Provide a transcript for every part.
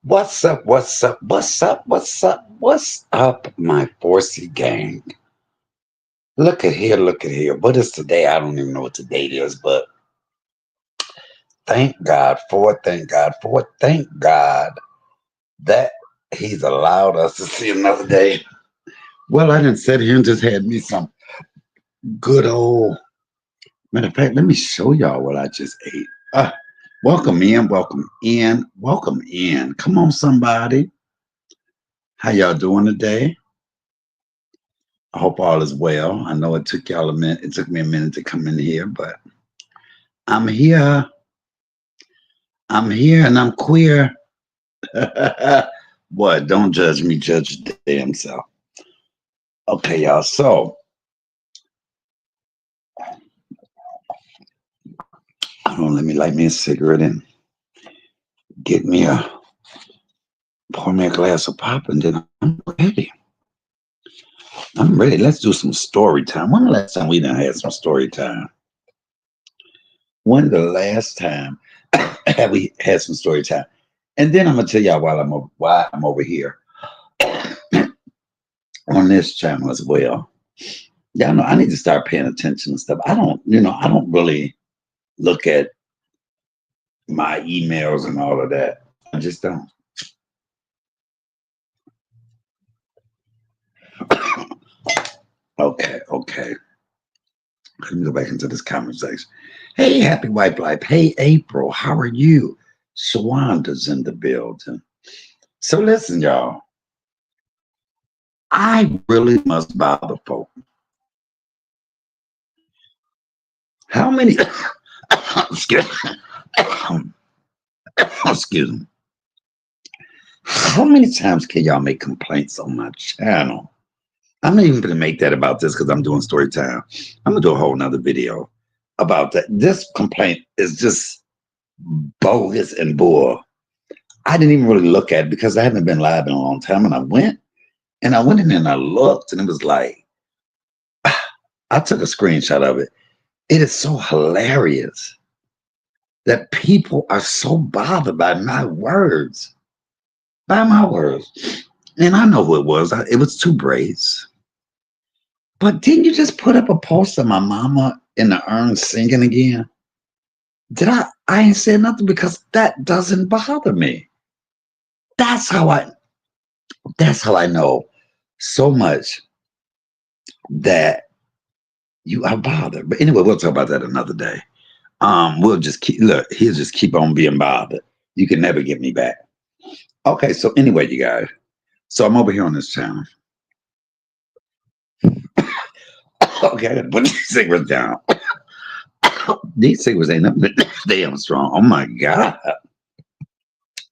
What's up? What's up? What's up? What's up? What's up, my 4C gang? Look at here, look at here. What is today? I don't even know what today is, but thank God for it, thank God for it, thank God that He's allowed us to see another day. Well, I didn't sit here and just had me some good old. Matter of fact, let me show y'all what I just ate. Welcome in, welcome in, welcome in. Come on, somebody. How y'all doing today? I hope all is well. I know it took y'all a minute. It took me a minute to come in here, but I'm here. I'm here and I'm queer. What? Don't judge me, judge your damn self. Okay, y'all. So, let me light me a cigarette and get me pour me a glass of pop and then I'm ready. I'm ready. Let's do some story time. When the last time we done had some story time? When the last time have we had some story time? And then I'm gonna tell y'all why I'm over here on this channel as well. Y'all know I need to start paying attention and stuff. I don't really look at my emails and all of that. I just don't. Okay, okay. Let me go back into this conversation. Hey, happy white life. Hey, April, how are you? Shawanda's in the building. So listen, y'all. I really must bother folk. How many? excuse, excuse me. How many times can y'all make complaints on my channel? I'm not even going to make that about this because I'm doing story time. I'm going to do a whole nother video about that. This complaint is just bogus and bull. I didn't even really look at it because I haven't been live in a long time. And I went in and I looked and it was like, I took a screenshot of it. It is so hilarious that people are so bothered by my words, by my words. And I know who it was. It was two braids. But didn't you just put up a post of my mama in the urn singing again? Did I? I ain't said nothing because that doesn't bother me. That's how I. That's how I know so much that you are bothered. But anyway, we'll talk about that another day. We'll just keep look. He'll just keep on being bothered. You can never get me back. Okay, so anyway, you guys. So I'm over here on this channel. Okay, I gotta put these cigarettes down. These cigarettes ain't nothing damn strong. Oh my god.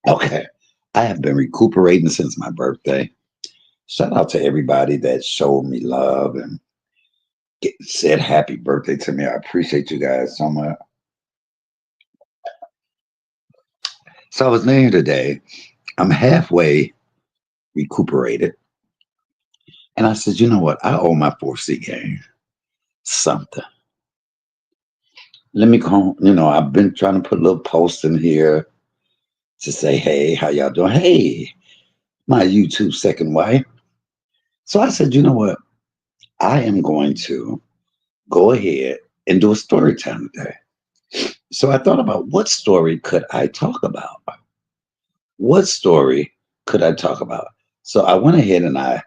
Okay. I have been recuperating since my birthday. Shout out to everybody that showed me love and said happy birthday to me. I appreciate you guys so much. So I was laying here today. I'm halfway recuperated. And I said, you know what? I owe my 4C gang something. Let me call, I've been trying to put a little post in here to say, hey, how y'all doing? Hey, my YouTube second wife. So I said, you know what? I am going to go ahead and do a story time today. So I thought about what story could I talk about? What story could I talk about? So I went ahead and I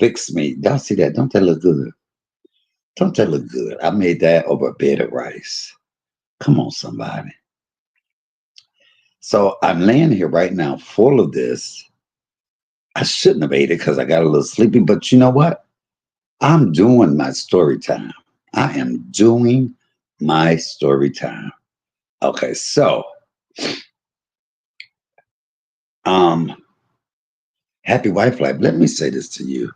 fixed me. Y'all see that? Don't that look good? Don't that look good? I made that over a bed of rice. Come on, somebody. So I'm laying here right now full of this. I shouldn't have ate it because I got a little sleepy, but you know what? I'm doing my story time. I am doing my story time. Okay, so um happy wife life. Let me say this to you.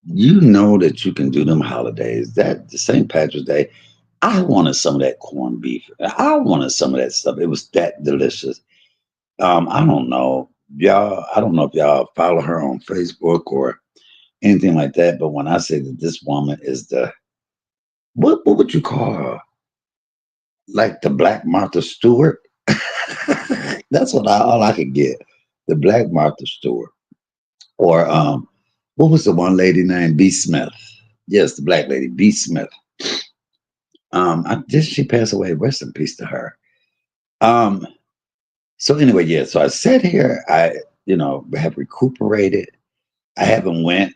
You know that you can do them holidays. That the St. Patrick's Day. I wanted some of that corned beef. I wanted some of that stuff. It was that delicious. I don't know. Y'all, I don't know if y'all follow her on Facebook or anything like that. But when I say that this woman is the what would you call her? Like the Black Martha Stewart? That's what all I could get. the Black Martha Stewart, or what was the one lady named B. Smith? Yes, the black lady B. Smith. Did she pass away? Rest in peace to her. Um, so anyway, yeah. So I sat here. Have recuperated. I haven't went.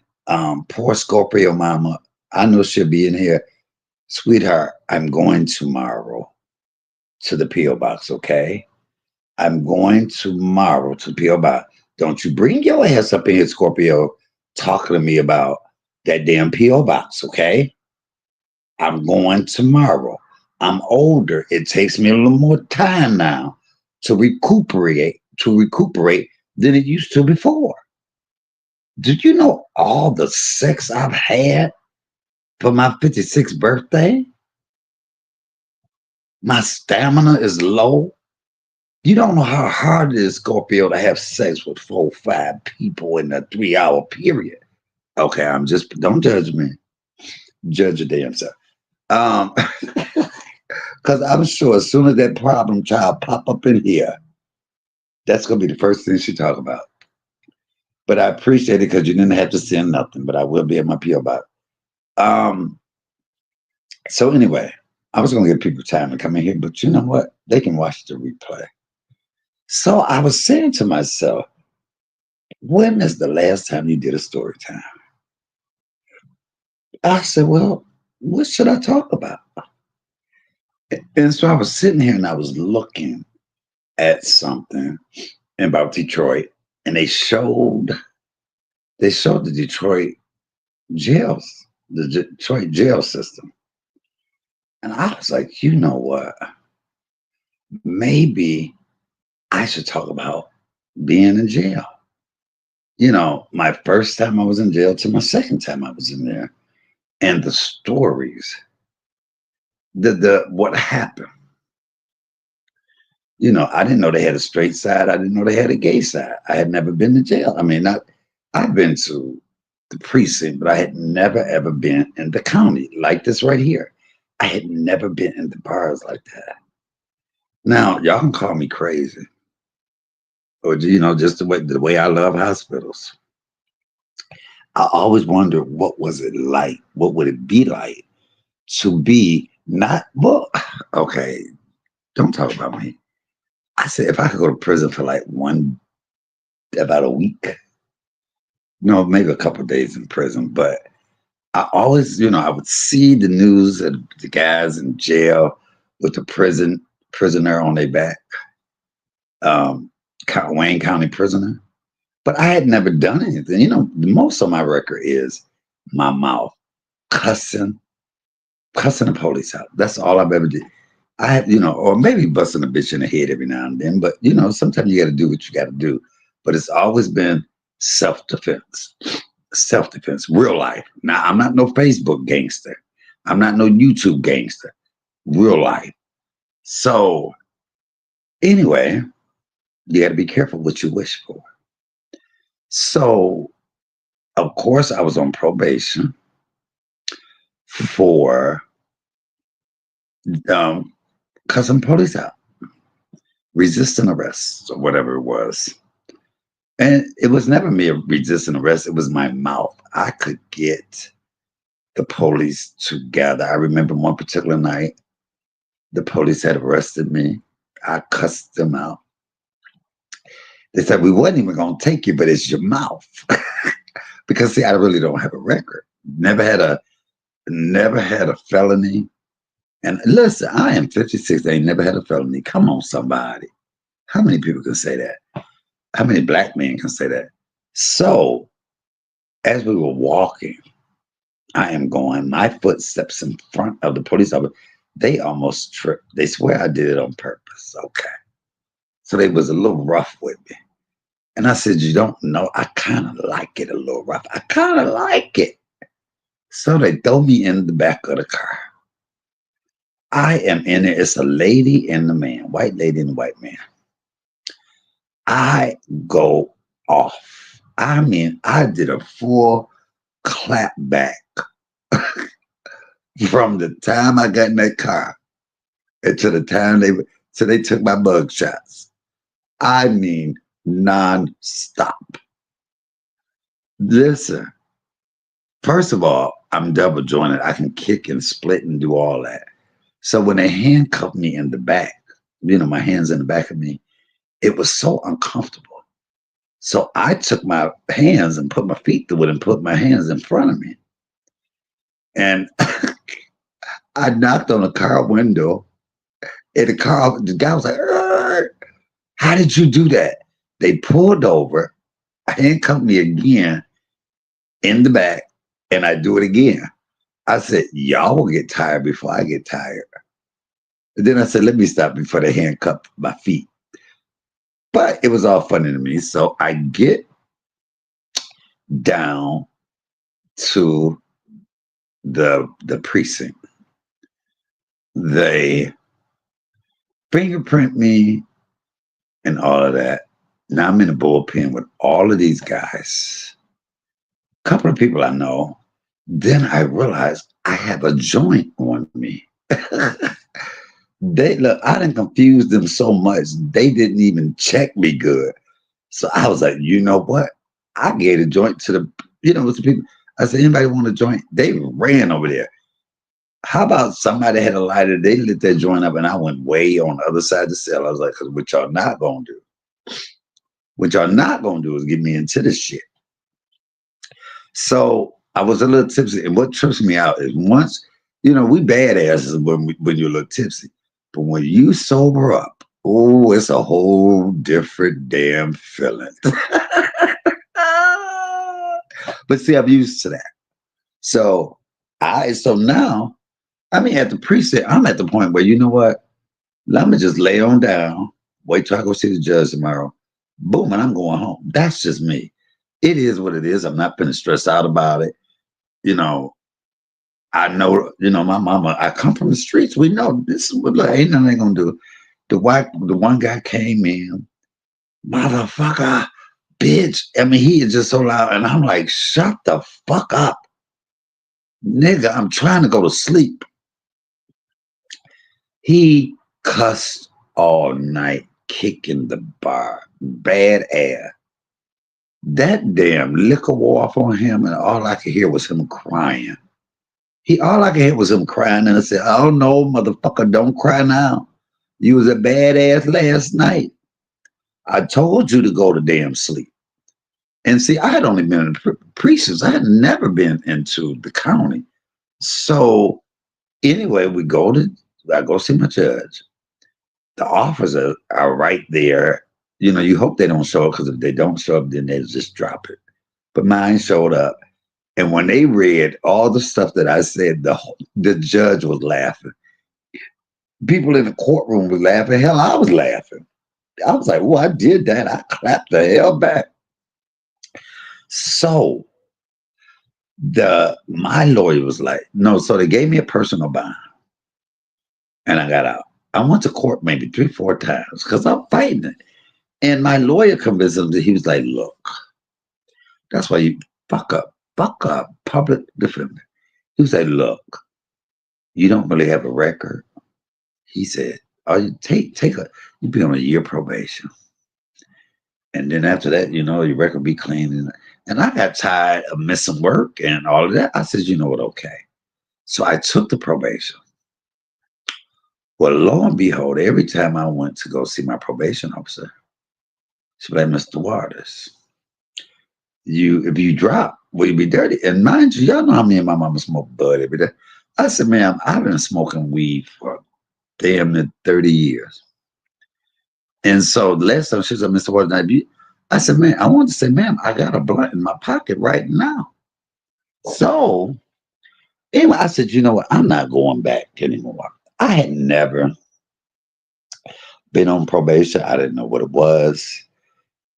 Poor Scorpio Mama. I know she'll be in here, sweetheart. I'm going tomorrow to the PO box. Okay, I'm going tomorrow to PO box. Don't you bring your ass up in here, Scorpio, talking to me about that damn PO box. Okay, I'm going tomorrow. I'm older. It takes me a little more time now to recuperate than it used to before. Did you know all the sex I've had for my 56th birthday? My stamina is low. You don't know how hard it is, Scorpio, to have sex with 4 or 5 people in a 3 hour period. Okay, don't judge me. Judge your damn self. Um, because I'm sure as soon as that problem child pop up in here, that's gonna be the first thing she talk about. But I appreciate it because you didn't have to send nothing. But I will be at my PO box. Um. So anyway, I was gonna give people time to come in here, but you know what? They can watch the replay. So I was saying to myself, when is the last time you did a story time? I said, well, what should I talk about? And so I was sitting here and I was looking at something about Detroit, and they showed the Detroit jails, the Detroit jail system. And I was like, you know what? Maybe I should talk about being in jail. My first time I was in jail to my second time I was in there, and the stories, the what happened. I didn't know they had a straight side. I didn't know they had a gay side. I had never been to jail. I mean, I've been to the precinct, but I had never ever been in the county like this right here. I had never been in the bars like that. Now, y'all can call me crazy, or just the way I love hospitals. I always wonder what was it like? What would it be like to be not well? Okay, don't talk about me. I said if I could go to prison for like about a week, no, maybe a couple of days in prison, but I always, I would see the news of the guys in jail with the prisoner on their back, um, Wayne County prisoner. But I had never done anything. Most of my record is my mouth cussing the police out. That's all I've ever did. I have, or maybe busting a bitch in the head every now and then. But sometimes you got to do what you got to do. But it's always been self-defense, self-defense, real life. Now I'm not no Facebook gangster. I'm not no YouTube gangster. Real life. So anyway, you got to be careful what you wish for. So of course I was on probation for cussing police out, resisting arrest or whatever it was. And it was never me resisting arrest. It was my mouth. I could get the police together. I remember one particular night, the police had arrested me. I cussed them out. They said, we wasn't even going to take you, but it's your mouth. Because see, I really don't have a record. Never had a felony. And listen, I am 56. I ain't never had a felony. Come on, somebody. How many people can say that? How many black men can say that? So as we were walking, I am going, my footsteps in front of the police officer, they almost tripped. They swear I did it on purpose. Okay. So they was a little rough with me. And I said, you don't know, I kind of like it a little rough. I kind of like it. So they throw me in the back of the car. I am in it. It's a lady and a man, white lady and a white man. I go off. I mean, I did a full clap back from the time I got in that car until the time they took my bug shots. I mean, non-stop. Listen, first of all, I'm double jointed. I can kick and split and do all that. So when they handcuffed me in the back, my hands in the back of me, it was so uncomfortable. So I took my hands and put my feet through it and put my hands in front of me. And I knocked on a car window, and the guy was like, "Arr! How did you do that?" They pulled over, handcuffed me again in the back, and I do it again. I said, "Y'all will get tired before I get tired." And then I said, "Let me stop before they handcuff my feet." But it was all funny to me. So I get down to the precinct. They fingerprint me and all of that. Now I'm in a bullpen with all of these guys. A couple of people I know. Then I realized I have a joint on me. They look, I didn't confuse them so much. They didn't even check me good. So I was like, you know what? I gave a joint to the people. I said, anybody want a joint? They ran over there. How about somebody had a lighter? They lit that joint up, and I went way on the other side of the cell. I was like, because what y'all not gonna do is get me into this shit. So I was a little tipsy, and what trips me out is once, we badasses when you're a little tipsy, but when you sober up, oh, it's a whole different damn feeling. But see, I'm used to that. So now, at the precinct, I'm at the point where you know what? Let me just lay on down, wait till I go see the judge tomorrow. Boom, and I'm going home. That's just me. It is what it is. I'm not gonna stress out about it. You know, I know, my mama, I come from the streets. We know this is what look, ain't nothing they gonna do. The one guy came in, motherfucker, bitch. He is just so loud. And I'm like, shut the fuck up. Nigga, I'm trying to go to sleep. He cussed all night, kicking the bar, bad air. That damn liquor wore off on him, and all I could hear was him crying. All I could hear was him crying, and I said, "Oh no, motherfucker, don't cry now. You was a badass last night. I told you to go to damn sleep." And see, I had only been in the precincts. I had never been into the county. So anyway, I go see my judge. The officers are right there. You hope they don't show up, because if they don't show up, then they just drop it. But mine showed up. And when they read all the stuff that I said, the judge was laughing. People in the courtroom were laughing. Hell, I was laughing. I was like, "Oh, I did that. I clapped the hell back." So my lawyer was like, "No." So they gave me a personal bond, and I got out. I went to court maybe 3, 4 times because I'm fighting it. And my lawyer convinced him that he was like, "Look, that's why you fuck up, public defender." He was like, "Look, you don't really have a record." He said, "Oh, you be on a year probation. And then after that, your record be clean." And I got tired of missing work and all of that. I said, "You know what? Okay." So I took the probation. Well, lo and behold, every time I went to go see my probation officer, she'd be like, "Mr. Waters, if you drop, will you be dirty?" And mind you, y'all know how me and my mama smoke bud every day. I said, "Ma'am, I've been smoking weed for damn near 30 years." And so the last time she said, "Mr. Waters," I said, "Man, I want to say, ma'am, I got a blunt in my pocket right now." So anyway, I said, "You know what? I'm not going back anymore." I had never been on probation. I didn't know what it was.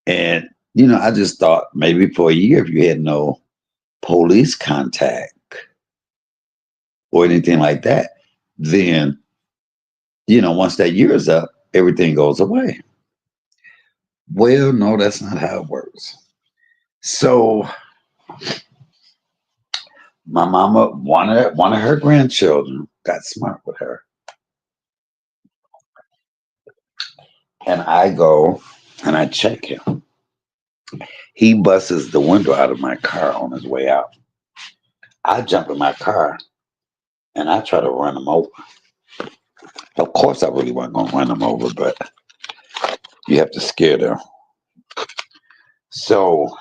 And, I just thought maybe for a year, if you had no police contact or anything like that, then, once that year is up, everything goes away. Well, no, that's not how it works. So my mama, one of her grandchildren got smart with her. And I go and I check him. He busts the window out of my car on his way out. I jump in my car and I try to run him over. Of course, I really wasn't going to run him over, but you have to scare them. So,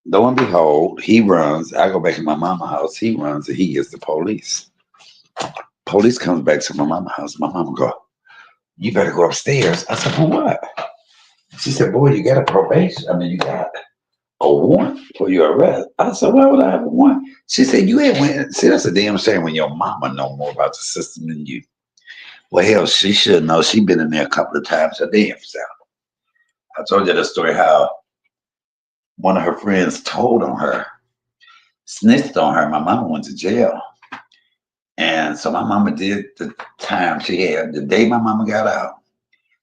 lo and behold, he runs. I go back to my mama's house. He runs and he gets the police. Police comes back to my mama's house. My mama go, "You better go upstairs." I said, "For what?" She said, "Boy, you got a probation. I mean, you got a warrant for your arrest." I said, "Why would I have a warrant?" She said, "You ain't went." See, that's a damn shame when your mama know more about the system than you. Well, hell, she should know. She been in there a couple of times her damn self. I told you the story how one of her friends told on her, snitched on her. My mama went to jail. And so my mama did the time she had. The day my mama got out,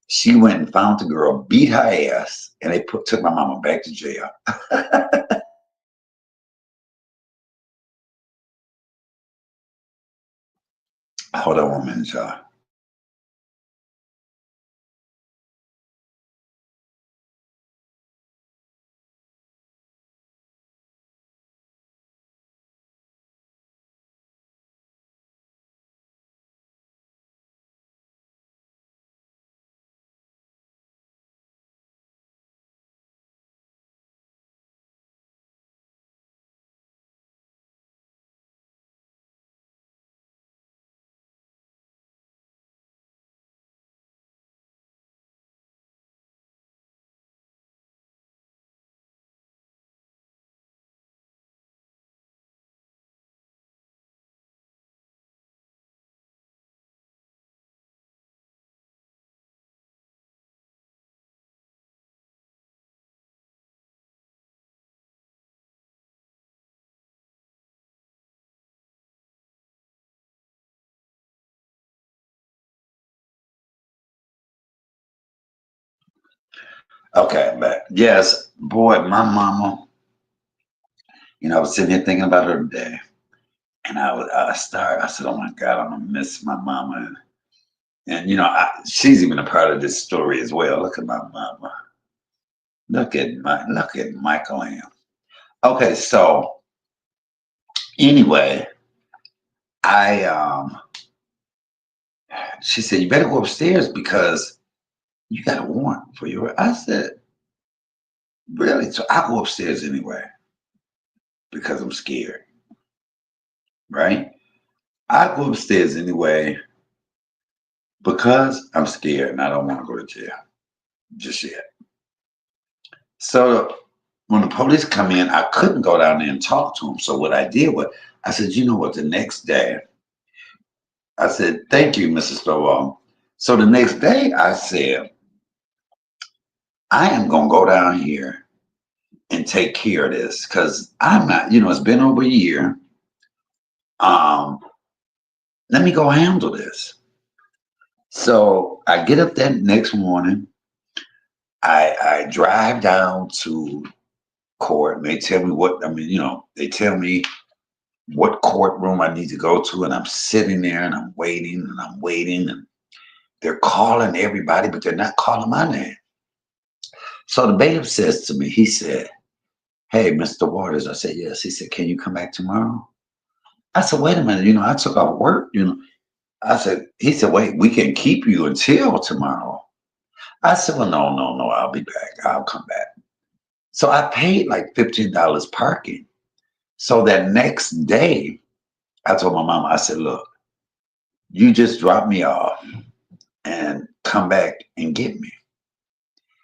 she went and found the girl, beat her ass, and they took my mama back to jail. Hold on 1 minute, y'all. Okay, but yes, boy, my mama, I was sitting here thinking about her today. And I said, "Oh my God, I'm gonna miss my mama." And she's even a part of this story as well. Look at my mama. Look at Michael Am. Okay, so anyway, I she said, "You better go upstairs because you got a warrant for your." I said, "Really?" So I go upstairs anyway because I'm scared, right? I go upstairs anyway because I'm scared and I don't want to go to jail just yet. So when the police come in, I couldn't go down there and talk to them. So what I did was, I said, "You know what? The next day," I said, "Thank you, Mrs. Stovall." So the next day, I said, "I am gonna go down here and take care of this because I'm not. It's been over a year. Um, let me go handle this." So I get up that next morning. I drive down to court and they tell me what I mean. They tell me what courtroom I need to go to, and I'm sitting there and I'm waiting and I'm waiting, and they're calling everybody, but they're not calling my name. So the bailiff says to me, he said, "Hey, Mr. Waters." I said, "Yes." He said, "Can you come back tomorrow?" I said, "Wait a minute, I took off work, He said, "Wait, we can keep you until tomorrow." I said, "Well, no, no, no, I'll be back. I'll come back." So I paid like $15 parking. So that next day, I told my mom, I said, "Look, you just drop me off and come back and get me."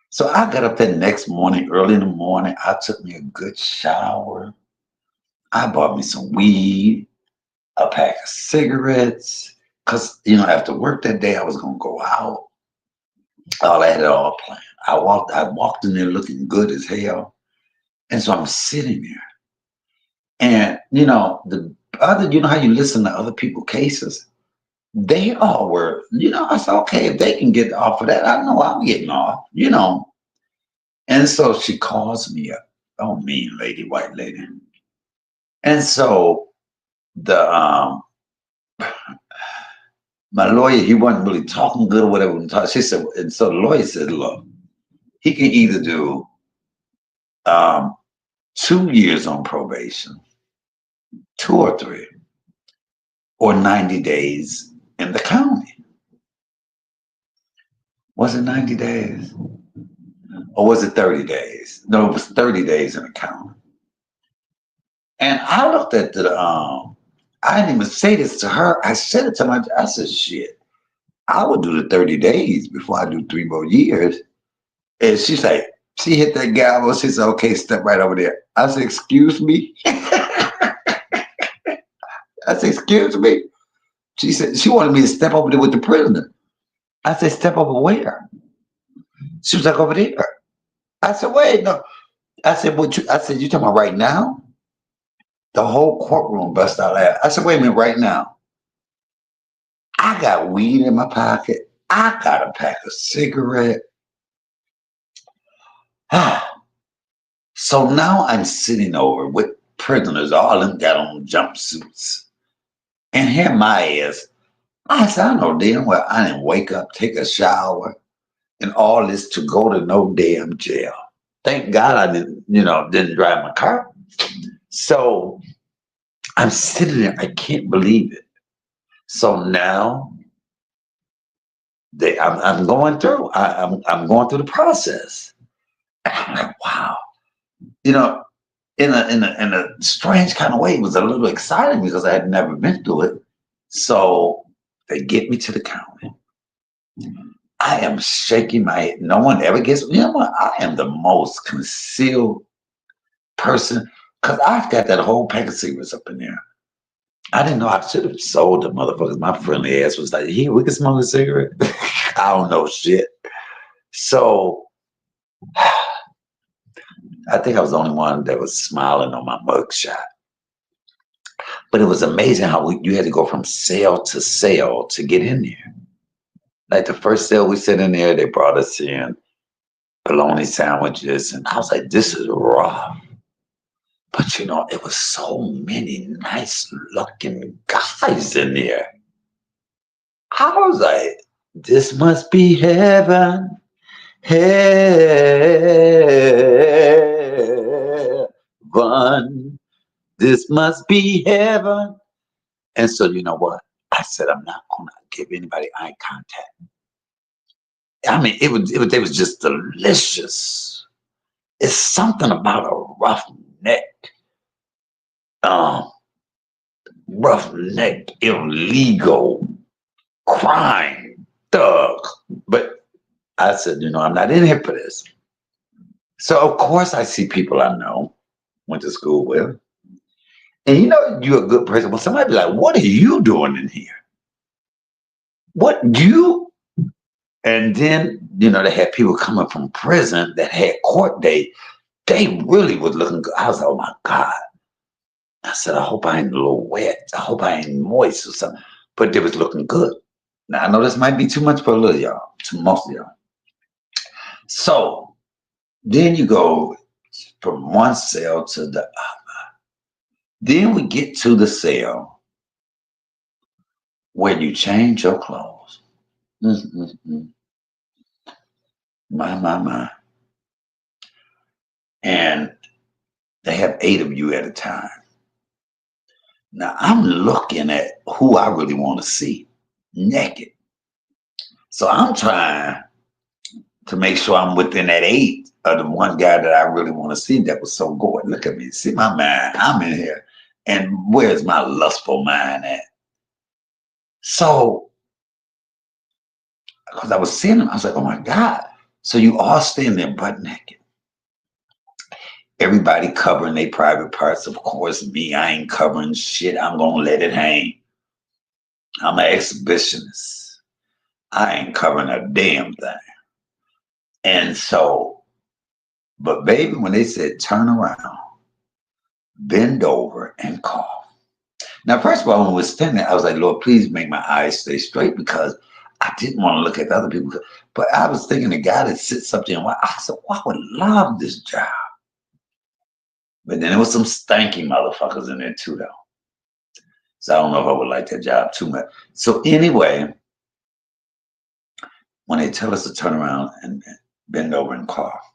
So I got up that next morning, early in the morning. I took me a good shower. I bought me some weed, a pack of cigarettes, because after work that day I was gonna go out. I had it all planned. I walked in there looking good as hell. And so I'm sitting there. And the other, how you listen to other people's cases, they all were, I said, okay, if they can get off of that, I know I'm getting off. And so she calls me up. Oh, mean lady, white lady. And so the my lawyer, he wasn't really talking good or whatever. She said, and so the lawyer said, "Look, he can either do um, 2 years on probation, 2 or 3, or 90 days in the county. Was it 90 days? Or was it 30 days? No, it was 30 days in the county. And I looked at I didn't even say this to her. I said it to I said, shit, I would do the 30 days before I do 3 more years. And she's like, she hit that gavel. She said, okay, step right over there. I said, excuse me. I said, excuse me. She said, she wanted me to step over there with the prisoner. I said, step over where? She was like, over there. I said, wait, no. I said, I said, you talking about right now? The whole courtroom bust out laughing. I said, wait a minute, right now. I got weed in my pocket. I got a pack of cigarettes. So now I'm sitting over with prisoners, all of them got on jumpsuits. And here my ass, I said, I know damn well I didn't wake up, take a shower, and all this to go to no damn jail. Thank God I didn't drive my car. So I'm sitting there, I can't believe it. So now I'm going through. I'm going through the process. And I'm like, wow. In a strange kind of way, it was a little exciting because I had never been through it. So they get me to the county. I am shaking my head. No one ever gets. You know what? I am the most concealed person because I've got that whole pack of cigarettes up in there. I didn't know I should have sold the motherfuckers. My friendly ass was like, "Here, we can smoke a cigarette." I don't know shit. So I think I was the only one that was smiling on my mugshot. But it was amazing how you had to go from cell to cell to get in there. Like the first cell we sit in there, they brought us in bologna sandwiches, and I was like, "This is rough." But it was so many nice looking guys in there. I was like, "This must be heaven, heaven. This must be heaven." And so you know what? I said, I'm not gonna give anybody eye contact. I mean, it was just delicious. It's something about a um, roughneck, illegal crime thug. But I said, I'm not in here for this. So of course I see people I know, went to school with. And you're a good person. Well, somebody be like, what are you doing in here? What you? And then, they had people coming from prison that had court date. They really was looking good. I was like, oh my God. I said, I hope I ain't a little wet. I hope I ain't moist or something. But they was looking good. Now, I know this might be too much for a little y'all, to most of y'all. So then you go from one cell to the other. Then we get to the cell where you change your clothes. Mm-mm-mm. My. And they have 8 of you at a time. Now I'm looking at who I really want to see naked. So I'm trying to make sure I'm within that 8 of the one guy that I really want to see that was so good. Look at me. See my mind. I'm in here. And where's my lustful mind at? So, because I was seeing him, I was like, oh my God. So you all stand there butt naked. Everybody covering their private parts. Of course, me, I ain't covering shit. I'm going to let it hang. I'm an exhibitionist. I ain't covering a damn thing. And so, but baby, when they said turn around, bend over and cough. Now, first of all, when we were standing there, I was like, Lord, please make my eyes stay straight because I didn't want to look at other people. But I was thinking the guy that sits up there and I said, well, I would love this job. But then there was some stanky motherfuckers in there too, though. So I don't know if I would like that job too much. So anyway, when they tell us to turn around and bend over and cough.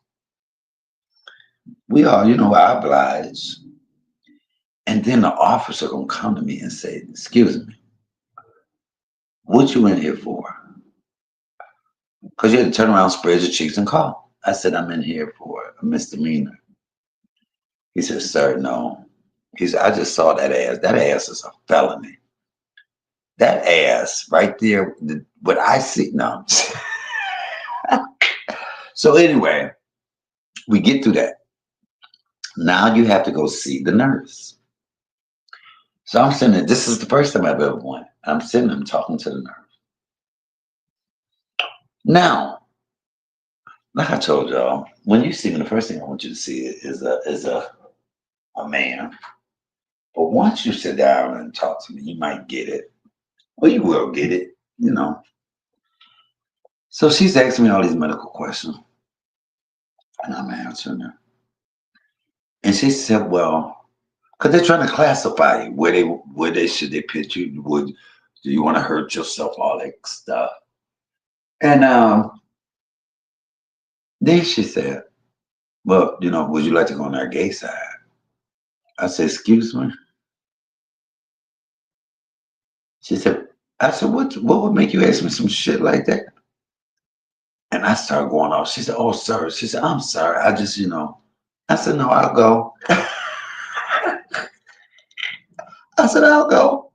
We all, I oblige. And then the officer gonna come to me and say, "Excuse me, what you in here for?" Because you had to turn around, spread your cheeks, and cough. I said, "I'm in here for a misdemeanor." He said, "Sir, no." He said, "I just saw that ass. That ass is a felony. That ass right there, what I see." No. So anyway, we get through that. Now you have to go see the nurse. So I'm sitting there. This is the first time I've ever went. I'm sitting there talking to the nurse. Now, like I told y'all, when you see me, the first thing I want you to see is a man. But once you sit down and talk to me, you might get it. Well, you will get it. So she's asking me all these medical questions, and I'm answering her. And she said, "Well, because they're trying to classify you, where they should they put you? Do you want to hurt yourself? All that stuff." And then she said, "Well, would you like to go on our gay side?" I said, "Excuse me." She said, I said, "What would make you ask me some shit like that?" And I started going off. She said, "Oh, sir." She said, "I'm sorry. I just." I said, "No, I'll go." I said, "I'll go."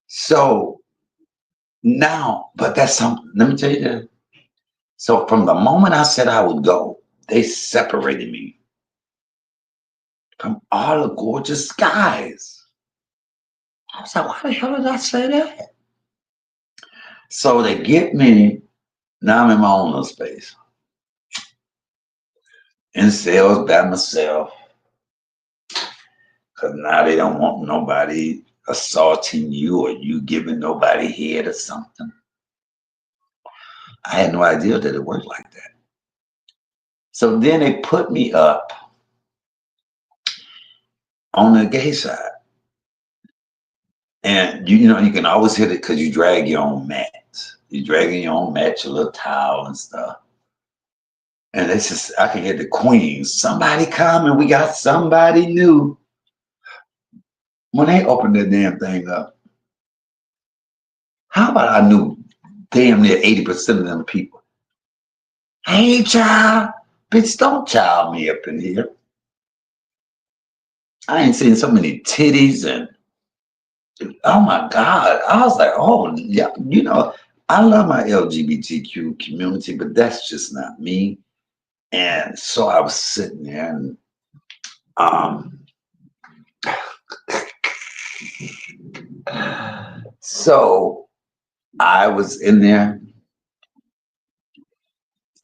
So now, but that's something. Let me tell you that. So from the moment I said I would go, they separated me from all the gorgeous guys. I was like, "Why the hell did I say that?" So they get me. Now I'm in my own little space. In sales by myself. Because now they don't want nobody assaulting you or you giving nobody head or something. I had no idea that it worked like that. So then they put me up on the gay side. And you can always hit it because you drag your own mat. You dragging your own mat, your little towel and stuff. And it's just I can hear the queens. Somebody coming, we got somebody new. When they opened that damn thing up, how about I knew damn near 80% of them people? "Hey, child, bitch, don't child me up in here." I ain't seen so many titties and oh my God. I was like, oh yeah, I love my LGBTQ community, but that's just not me. And so I was sitting there and um so I was in there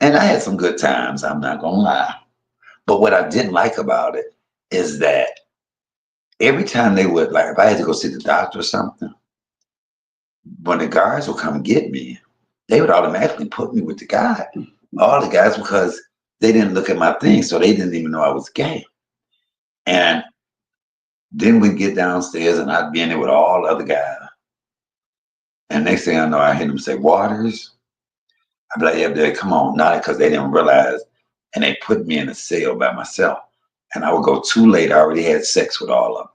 and I had some good times, I'm not gonna lie. But what I didn't like about it is that every time they would like if I had to go see the doctor or something, when the guards would come get me, they would automatically put me with the guy, all the guys, because they didn't look at my thing, so they didn't even know I was gay. And then we'd get downstairs, and I'd be in there with all the other guys. And next thing I know, I hear them say, "Waters." I'd be like, "Yeah, they come on," not because they didn't realize, and they put me in a cell by myself. And I would go too late. I already had sex with all of them.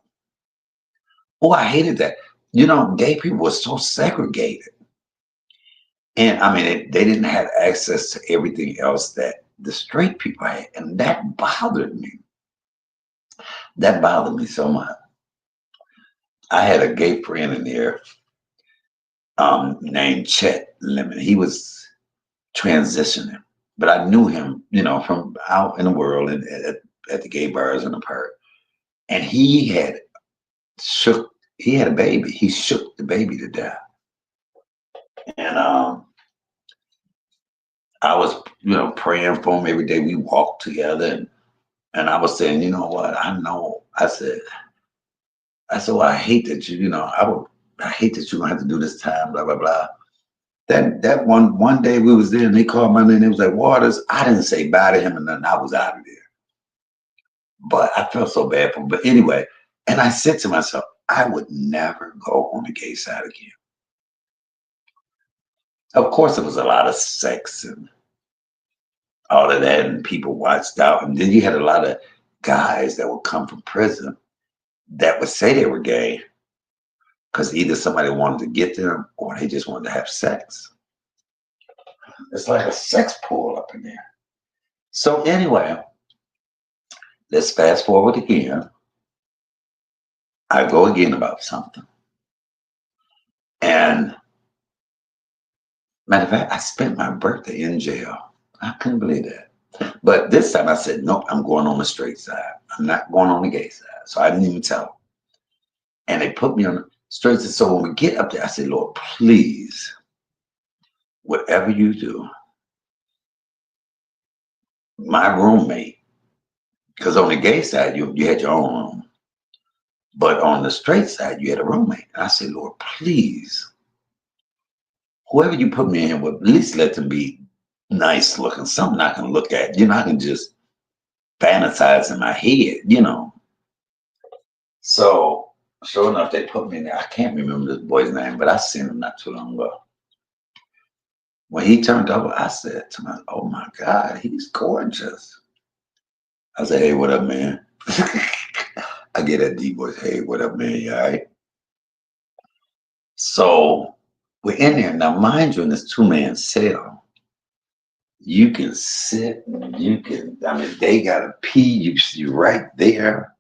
Oh, I hated that. Gay people were so segregated. And I mean, they didn't have access to everything else that the straight people had. And that bothered me. That bothered me so much. I had a gay friend in there named Chet Lemon. He was transitioning, but I knew him, from out in the world and at the gay bars in the park. And he had a baby. He shook the baby to death. And I was, praying for him every day. We walked together and I was saying, "You know what? I know." I said, "Well, I hate that I hate that you're gonna have to do this time, blah, blah, blah." That one day we was there and they called my name, it was like, "Waters." I didn't say bye to him and nothing. I was out of there. But I felt so bad for him. But anyway, and I said to myself, I would never go on the gay side again. Of course, it was a lot of sex and all of that, and people watched out. And then you had a lot of guys that would come from prison that would say they were gay because either somebody wanted to get them or they just wanted to have sex. It's like a sex pool up in there. So anyway, let's fast forward again. I go again about something. And matter of fact, I spent my birthday in jail. I couldn't believe that. But this time I said, nope, I'm going on the straight side. I'm not going on the gay side. So I didn't even tell them. And they put me on the straight side. So when we get up there, I said, Lord, please, whatever you do, my roommate, because on the gay side, you had your own room. But on the straight side, you had a roommate. And I said, Lord, please, whoever you put me in with, at least let them be nice looking, something I can look at. You know, I can just fantasize in my head. So, sure enough, they put me in there. I can't remember this boy's name, but I seen him not too long ago. When he turned over, I said to myself, oh my God, he's gorgeous. I said, hey, what up, man? I get that deep voice, hey, what up, man? You all right? So we're in there. Now, mind you, in this two-man cell, you can sit, they got to pee, you right there.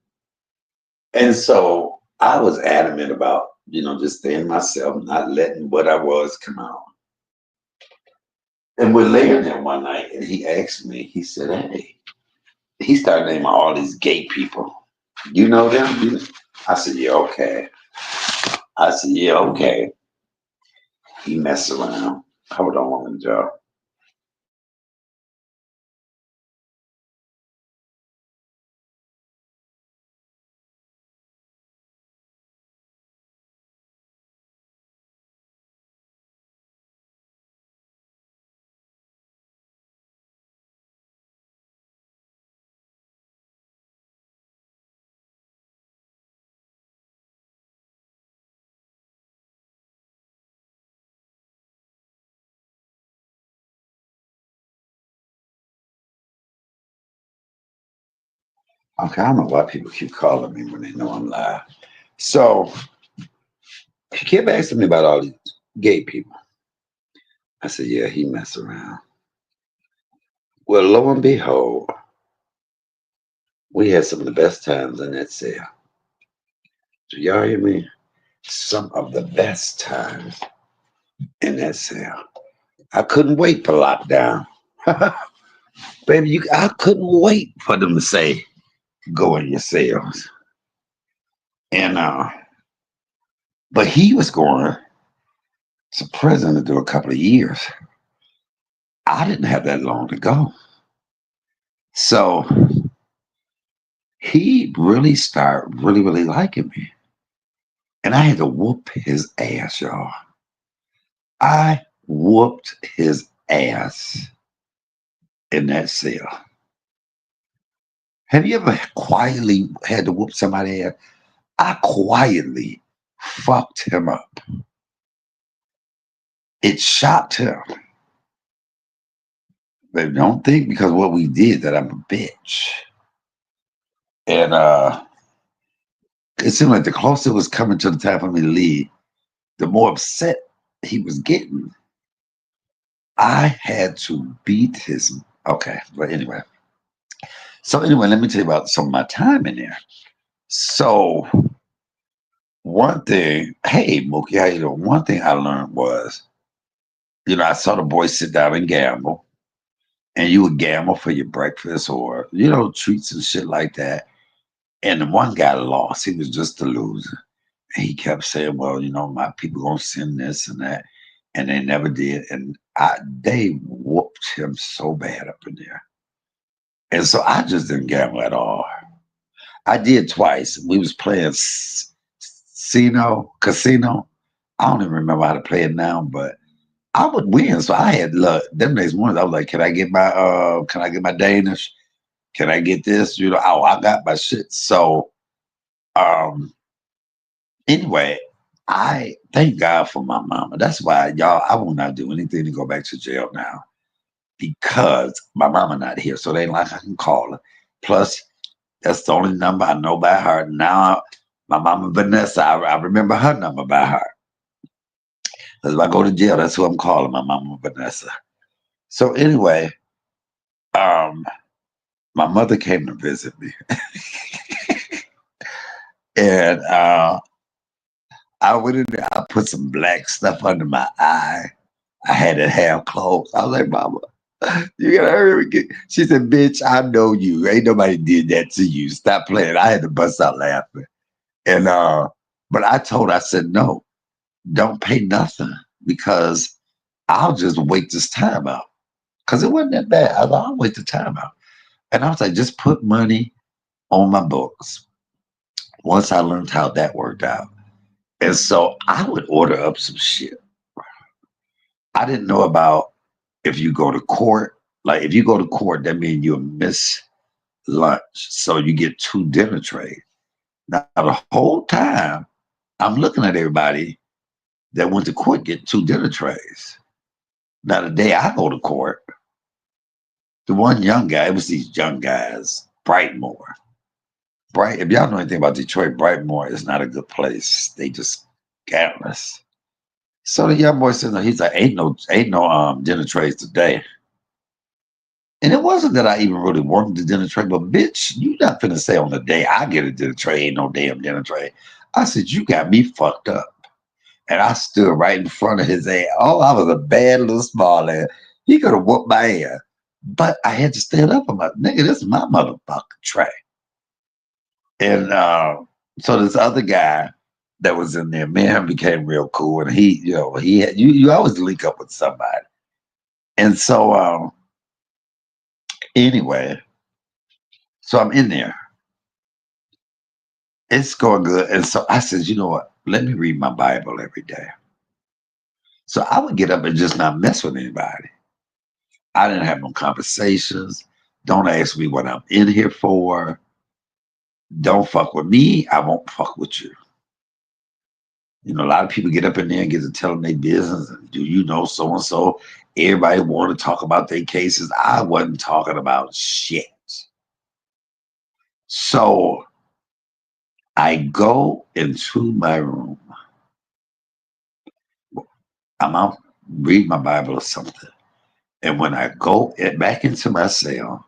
And so I was adamant about, just staying myself, not letting what I was come out. And we're laying there one night, and he asked me, he said, hey, he started naming all these gay people. You know them? I said, yeah, okay. I said, yeah, okay. He messed around. Hold on one minute, Joe. Okay, I don't know why people keep calling me when they know I'm live. So he kept asking me about all these gay people. I said, yeah, he messed around. Well, lo and behold, we had some of the best times in that cell. Do y'all hear me? Some of the best times in that cell. I couldn't wait for lockdown. Baby, I couldn't wait for them to say, go in your cells. And but he was going to prison to do a couple of years. I didn't have that long to go. So he really started really liking me. And I had to whoop his ass, y'all. I whooped his ass in that cell. Have you ever quietly had to whoop somebody ass? I quietly fucked him up. It shocked him. But don't think because what we did that I'm a bitch. And it seemed like the closer it was coming to the time for me to leave, the more upset he was getting. I had to beat his okay, but anyway. So anyway, let me tell you about some of my time in there. So one thing, hey Mookie, how you doing? One thing I learned was, I saw the boys sit down and gamble, and you would gamble for your breakfast or treats and shit like that. And the one guy lost. He was just a loser. And he kept saying, well, my people gonna send this and that. And they never did. And they whooped him so bad up in there. And so I just didn't gamble at all. I did twice. We was playing casino. I don't even remember how to play it now, but I would win. So I had luck. Them days mornings, I was like, can I get my Danish? Can I get this? I got my shit. So anyway, I thank God for my mama. That's why, y'all, I will not do anything to go back to jail now. because my mama not here, so they ain't like I can call her. Plus, that's the only number I know by heart. Now, my mama Vanessa, I remember her number by heart. Because if I go to jail, that's who I'm calling, my mama Vanessa. So anyway, um, my mother came to visit me, and I went in there. I put some black stuff under my eye. I had it half closed. I was like, "Mama, you gotta hurry." She said, "Bitch, I know you. Ain't nobody did that to you. Stop playing." I had to bust out laughing. And but I told her, I said, "No, don't pay nothing because I'll just wait this time out." Because it wasn't that bad. I was like, "I'll wait the time out." And I was like, just put money on my books. Once I learned how that worked out. And so I would order up some shit. I didn't know about if you go to court. Like if you go to court, that means you'll miss lunch. So you get two dinner trays. Now the whole time I'm looking at everybody that went to court get two dinner trays. Now the day I go to court, the one young guy, it was these young guys, Brightmore. If y'all know anything about Detroit, Brightmore is not a good place. They just gamblers. So the young boy said, no, he's like, ain't no dinner trays today. And it wasn't that I even really wanted the dinner tray, but bitch, you not finna say on the day I get a dinner tray, ain't no damn dinner tray. I said, you got me fucked up. And I stood right in front of his ass. Oh, I was a bad little small ass. He could have whooped my ass. But I had to stand up for my nigga, this is my motherfucking tray. And so this other guy that was in there, man, became real cool. And he, he had you always link up with somebody. And so anyway, so I'm in there. It's going good. And so I said, you know what? Let me read my Bible every day. So I would get up and just not mess with anybody. I didn't have no conversations. Don't ask me what I'm in here for. Don't fuck with me. I won't fuck with you. You know, a lot of people get up in there and get to telling their business. Do you know so and so? Everybody want to talk about their cases. I wasn't talking about shit. So I go into my room. I'm out, read my Bible or something. And when I go back into my cell,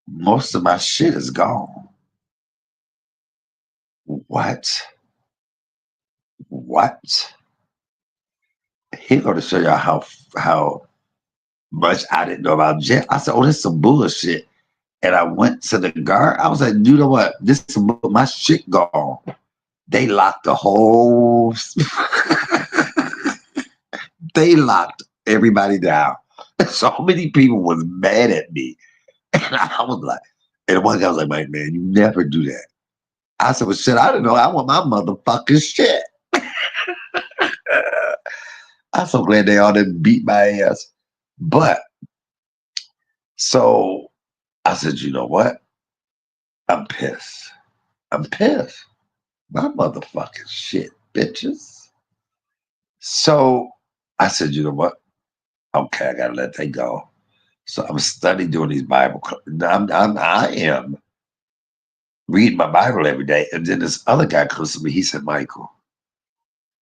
most of my shit is gone. What? What? He going to show y'all how much I didn't know about jail. I said, "Oh, this is some bullshit." And I went to the guard. I was like, "You know what? This is my shit gone." They locked the whole. They locked everybody down. So many people was mad at me, and I was like, and one guy was like, "Man, you never do that." I said, "Well, shit, I don't know. I want my motherfucking shit." I'm so glad they all didn't beat my ass. But so I said, you know what? I'm pissed. I'm pissed. My motherfucking shit, bitches. So I said, you know what? Okay, I gotta let that go. So I'm studying doing these Bible. I am reading my Bible every day. And then this other guy comes to me. He said, "Michael,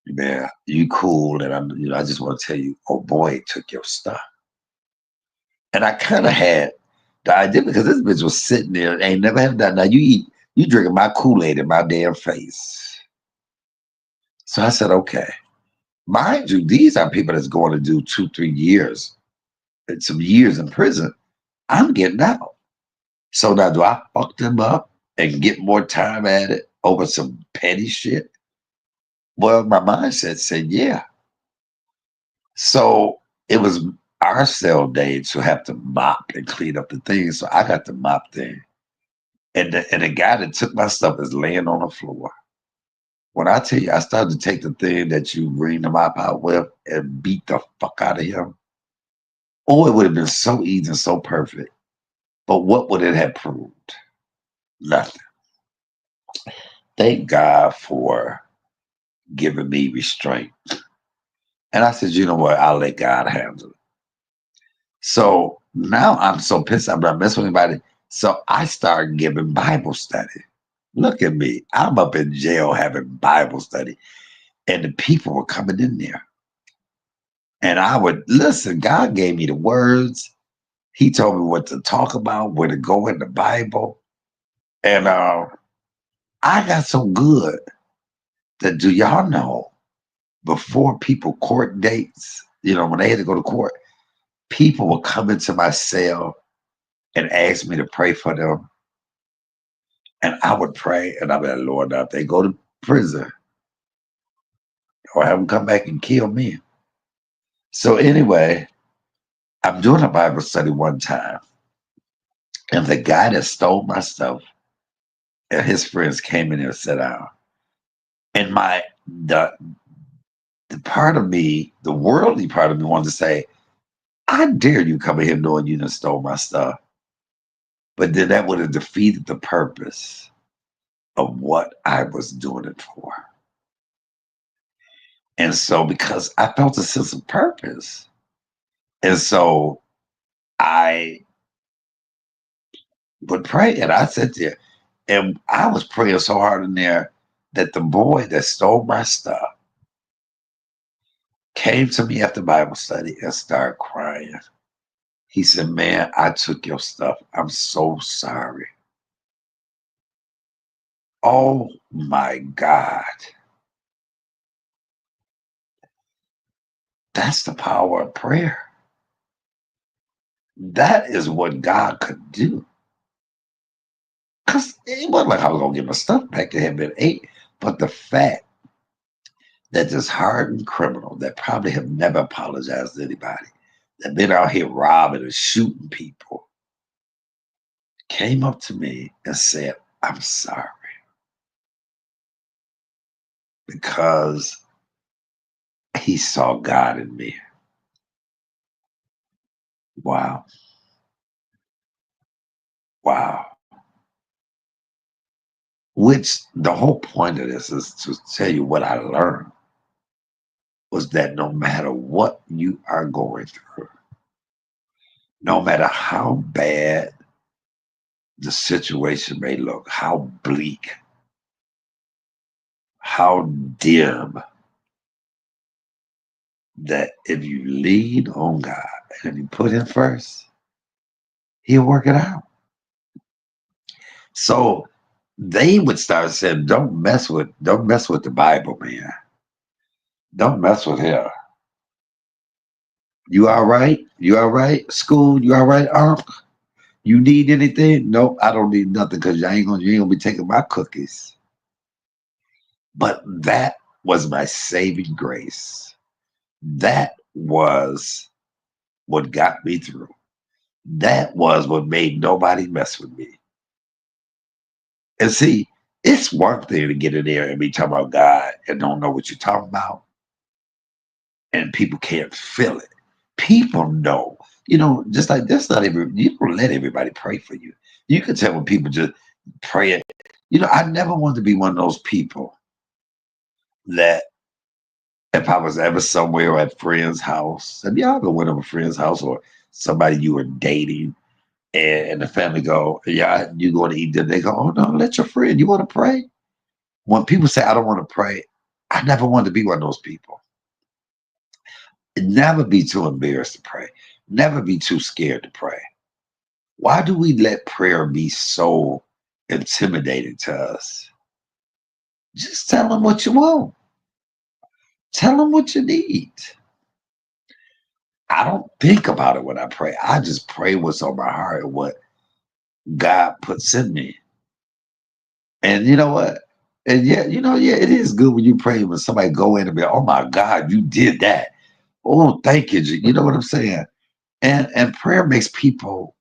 man, you cool." And I just want to tell you, oh boy, took your stuff. And I kind of had the idea because this bitch was sitting there and ain't never had that. Now you drinking my Kool-Aid in my damn face. So I said, okay. Mind you, these are people that's going to do 2-3 years and some years in prison. I'm getting out. So now do I fuck them up and get more time at it over some petty shit? Well, my mindset said, yeah. So it was our cell day to have to mop and clean up the things. So I got the mop thing. And the guy that took my stuff is laying on the floor. When I tell you, I started to take the thing that you bring the mop out with and beat the fuck out of him. Oh, it would have been so easy and so perfect. But what would it have proved? Nothing. Thank God for giving me restraint. And I said, you know what? I'll let God handle it. So now I'm so pissed I'm not messing with anybody. So I started giving Bible study. Look at me. I'm up in jail having Bible study. And the people were coming in there. And I would listen. God gave me the words. He told me what to talk about, where to go in the Bible. And I got so good that, do y'all know, before people court dates, when they had to go to court, people would come into my cell and ask me to pray for them. And I would pray, and I'd be like, Lord, now if they go to prison, or have them come back and kill me. So anyway, I'm doing a Bible study one time, and the guy that stole my stuff and his friends came in there and sat down. And the part of me, the worldly part of me, wanted to say, I dare you come in here knowing you done stole my stuff. But then that would have defeated the purpose of what I was doing it for. And so, because I felt a sense of purpose, and so I would pray, and I sat there, and I was praying so hard in there that the boy that stole my stuff came to me after Bible study and started crying. He said, man, I took your stuff. I'm so sorry. Oh my God. That's the power of prayer. That is what God could do. Because it wasn't like I was going to get my stuff back. It had been ate. But the fact that this hardened criminal that probably have never apologized to anybody, that been out here robbing and shooting people, came up to me and said, I'm sorry. Because he saw God in me. Wow. Wow. Which the whole point of this is to tell you what I learned was that no matter what you are going through, no matter how bad the situation may look, how bleak, how dim, that if you lean on God and if you put him first, he'll work it out. So they would start saying, don't mess with the Bible, man. Don't mess with him. You all right? You all right? School, you all right, Unc? You need anything? Nope, I don't need nothing because you ain't gonna be taking my cookies. But that was my saving grace. That was what got me through. That was what made nobody mess with me. And see, it's one thing to get in there and be talking about God and don't know what you're talking about, and people can't feel it. People know, just like that's not every. You don't let everybody pray for you. You can tell when people just pray. I never wanted to be one of those people that if I was ever somewhere at a friend's house, and y'all ever went to a friend's house or somebody you were dating, and the family go, yeah, you going to eat dinner? They go, oh no, let your friend. You want to pray? When people say I don't want to pray, I never wanted to be one of those people. Never be too embarrassed to pray. Never be too scared to pray. Why do we let prayer be so intimidating to us? Just tell them what you want. Tell them what you need. I don't think about it when I pray. I just pray what's on my heart and what God puts in me. And you know what? And yeah, it is good when you pray when somebody go in and be, oh my God, you did that. Oh, thank you. You know what I'm saying? And prayer makes people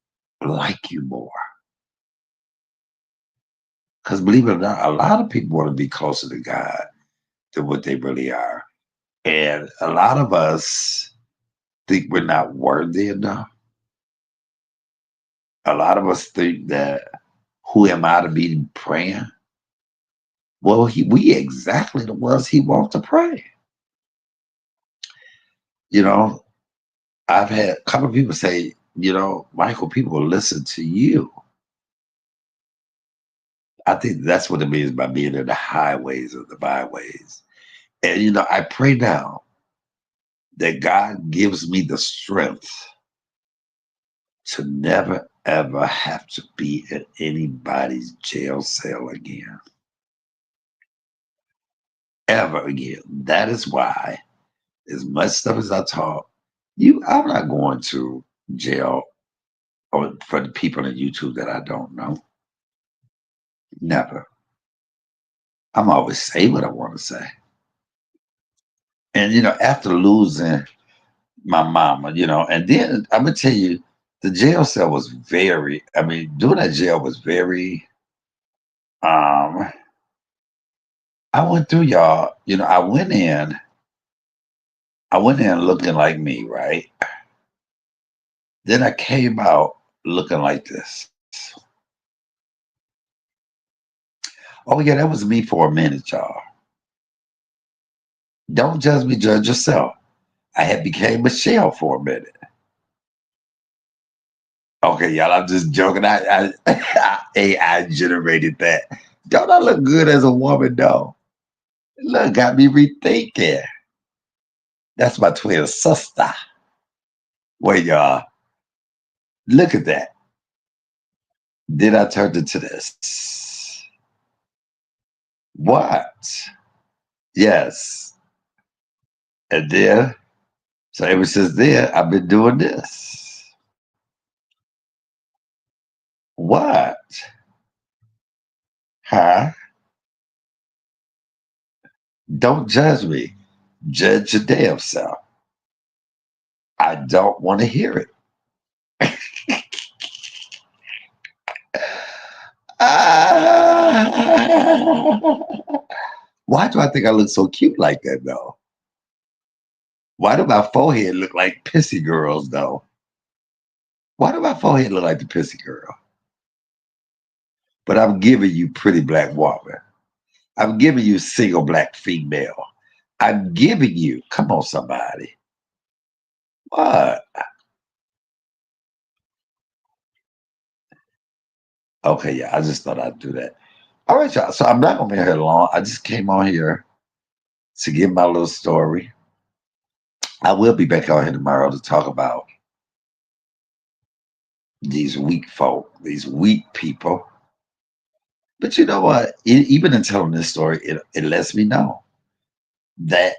like you more. Because believe it or not, a lot of people want to be closer to God than what they really are. And a lot of us think we're not worthy enough. A lot of us think that who am I to be praying? Well, we exactly the ones he wants to pray. You know, I've had a couple of people say, Michael, people will listen to you. I think that's what it means by being in the highways or the byways. And I pray now that God gives me the strength to never ever have to be in anybody's jail cell again. Ever again. That is why, as much stuff as I talk, I'm not going to jail for the people on YouTube that I don't know. Never. I'm always say what I want to say. And after losing my mama, and then I'm gonna tell you, the jail cell was doing that jail was very I went through, y'all, I went in looking like me, right? Then I came out looking like this. Oh yeah, that was me for a minute, y'all. Don't judge me, judge yourself. I had became Michelle for a minute. Okay, y'all, I'm just joking. I AI generated that. Don't I look good as a woman, though? Look, got me rethinking. That's my twin sister. Wait, y'all. Look at that. Then I turned into this. What? Yes. And then, so ever since then, I've been doing this. What? Huh? Don't judge me. Judge your damn self. I don't want to hear it. Why do I think I look so cute like that, though? Why do my forehead look like pissy girls, though? Why do my forehead look like the pissy girl? But I'm giving you pretty black woman. I'm giving you single black female. I'm giving you, come on, somebody. What? Okay, yeah, I just thought I'd do that. All right, y'all. So I'm not gonna be here long. I just came on here to give my little story. I will be back on here tomorrow to talk about these weak folk, these weak people. But you know what? Even in telling this story, it lets me know that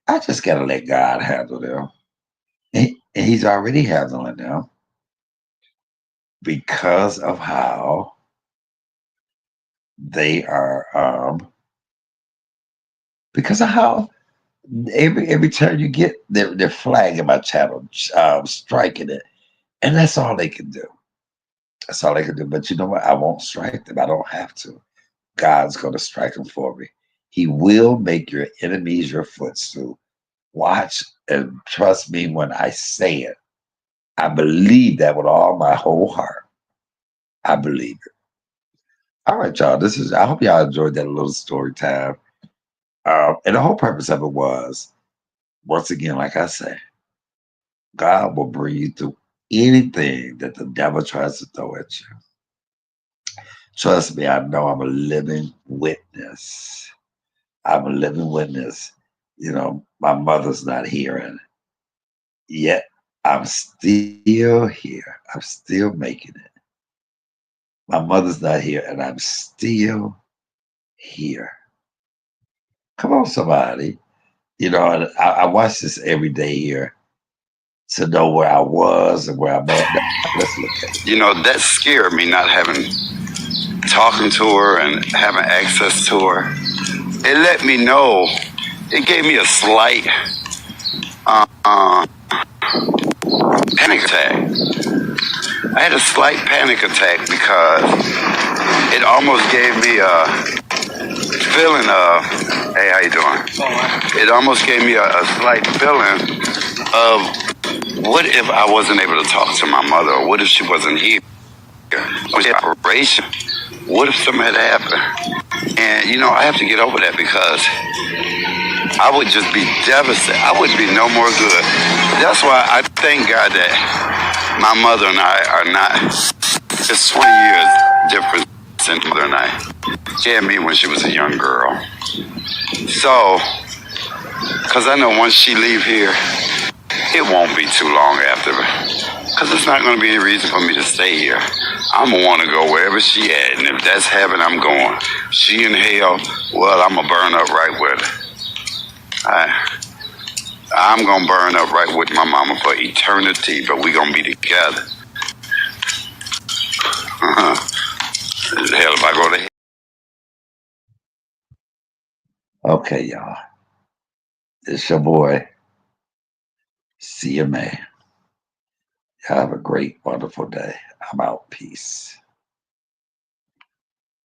I just gotta let God handle them. And He's already handling them because of how they are. Because of how every turn you get, they're flagging my channel, striking it, and that's all they can do. That's all they can do. But you know what? I won't strike them. I don't have to. God's going to strike them for me. He will make your enemies your footstool. Watch and trust me when I say it. I believe that with all my whole heart. I believe it. All right, y'all. I hope y'all enjoyed that little story time. And the whole purpose of it was, once again, like I say, God will bring you through anything that the devil tries to throw at you. Trust me, I know I'm a living witness. I'm a living witness. My mother's not here, and yet I'm still here. I'm still making it. My mother's not here, and I'm still here. Come on, somebody. And I watch this every day here to know where I was and where I'm at. Let's look at it. That scared me, not talking to her and having access to her. It let me know. It gave me a slight panic attack. I had a slight panic attack because it almost gave me a feeling of, hey, how you doing? It almost gave me a slight feeling of, what if I wasn't able to talk to my mother? Or what if she wasn't here? Was the operation? What if something had happened? And I have to get over that because I would just be devastated. I would be no more good. That's why I thank God that my mother and I are not. It's 20 years difference in mother and I. She had me when she was a young girl. So, because I know once she leave here, it won't be too long after. Because it's not going to be any reason for me to stay here. I'm going to want to go wherever she at. And if that's heaven, I'm going. She in hell, well, I'm going to burn up right with her. I'm going to burn up right with my mama for eternity, but we going to be together. Hell, if I go to hell. Okay, y'all. It's your boy, CMA. Y'all have a great, wonderful day. I'm out. Peace.